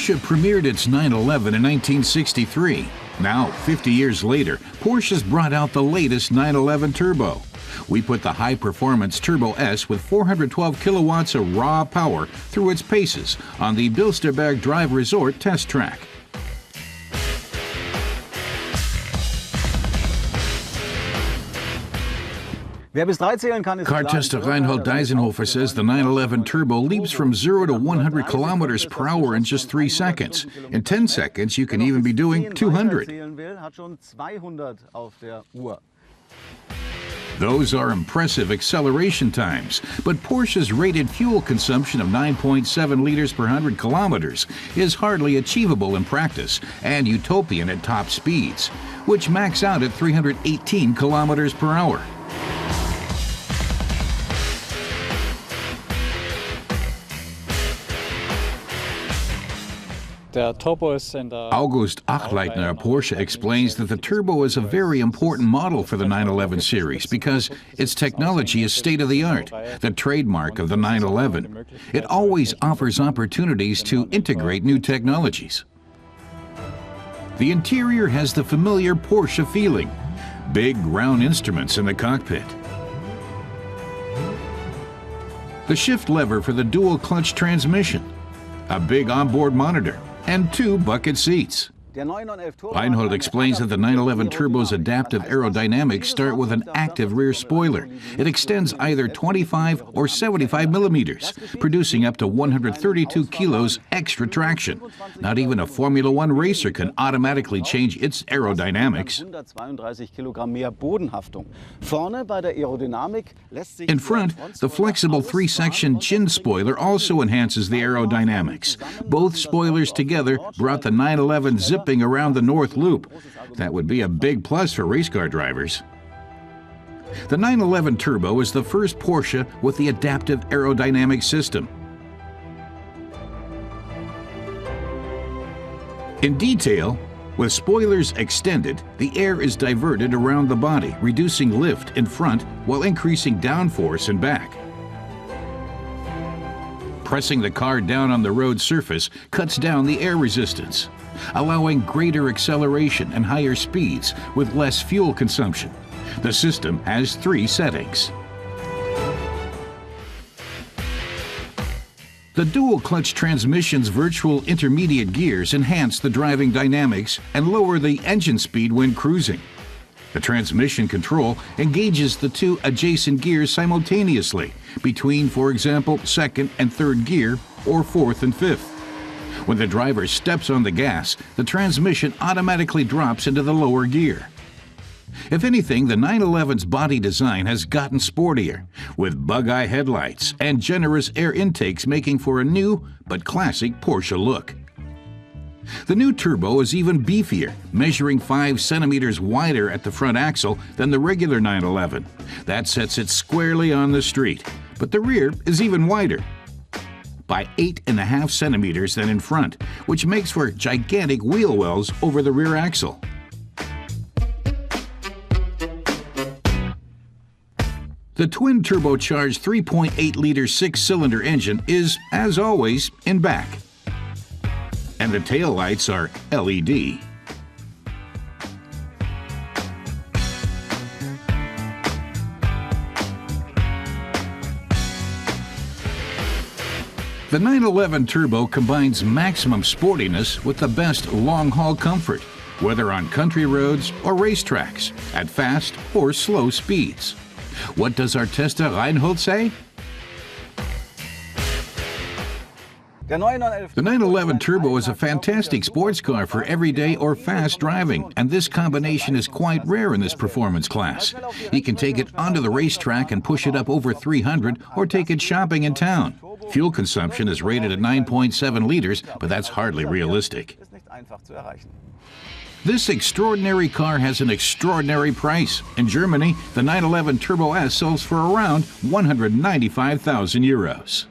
Porsche premiered its 911 in 1963. Now, 50 years later, Porsche's brought out the latest 911 Turbo. We put the high-performance Turbo S with 412 kilowatts of raw power through its paces on the Bilsterberg Drive Resort test track. Car tester Reinhold Deisenhofer says the 911 Turbo leaps from 0 to 100 kilometers per hour in just 3 seconds. In 10 seconds, you can even be doing 200. Those are impressive acceleration times, but Porsche's rated fuel consumption of 9.7 liters per 100 kilometers is hardly achievable in practice and utopian at top speeds, which max out at 318 kilometers per hour. August Achleitner of Porsche explains that the Turbo is a very important model for the 911 series because its technology is state-of-the-art, the trademark of the 911. It always offers opportunities to integrate new technologies. The interior has the familiar Porsche feeling. Big, round instruments in the cockpit. The shift lever for the dual-clutch transmission. A big onboard monitor. And 2 bucket seats. Reinhold explains that the 911 Turbo's adaptive aerodynamics start with an active rear spoiler. It extends either 25 or 75 millimeters, producing up to 132 kilos extra traction. Not even a Formula One racer can automatically change its aerodynamics. In front, the flexible 3-section chin spoiler also enhances the aerodynamics. Both spoilers together brought the 911 zipping around the North Loop. That would be a big plus for race car drivers. The 911 Turbo is the first Porsche with the adaptive aerodynamic system. In detail, with spoilers extended, the air is diverted around the body, reducing lift in front while increasing downforce in back. Pressing the car down on the road surface cuts down the air resistance, allowing greater acceleration and higher speeds with less fuel consumption. The system has 3 settings. The dual-clutch transmission's virtual intermediate gears enhance the driving dynamics and lower the engine speed when cruising. The transmission control engages the 2 adjacent gears simultaneously between, for example, 2nd and 3rd gear or 4th and 5th. When the driver steps on the gas, the transmission automatically drops into the lower gear. If anything, the 911's body design has gotten sportier, with bug-eye headlights and generous air intakes making for a new but classic Porsche look. The new Turbo is even beefier, measuring 5 centimeters wider at the front axle than the regular 911. That sets it squarely on the street, but the rear is even wider, by 8.5 centimeters than in front, which makes for gigantic wheel wells over the rear axle. The twin-turbocharged 3.8-liter 6-cylinder engine is, as always, in back. And the taillights are LED. The 911 Turbo combines maximum sportiness with the best long-haul comfort, whether on country roads or racetracks, at fast or slow speeds. What does our tester Reinhold say? The 911 Turbo is a fantastic sports car for everyday or fast driving, and this combination is quite rare in this performance class. You can take it onto the racetrack and push it up over 300 or take it shopping in town. Fuel consumption is rated at 9.7 liters, but that's hardly realistic. This extraordinary car has an extraordinary price. In Germany, the 911 Turbo S sells for around 195,000 euros.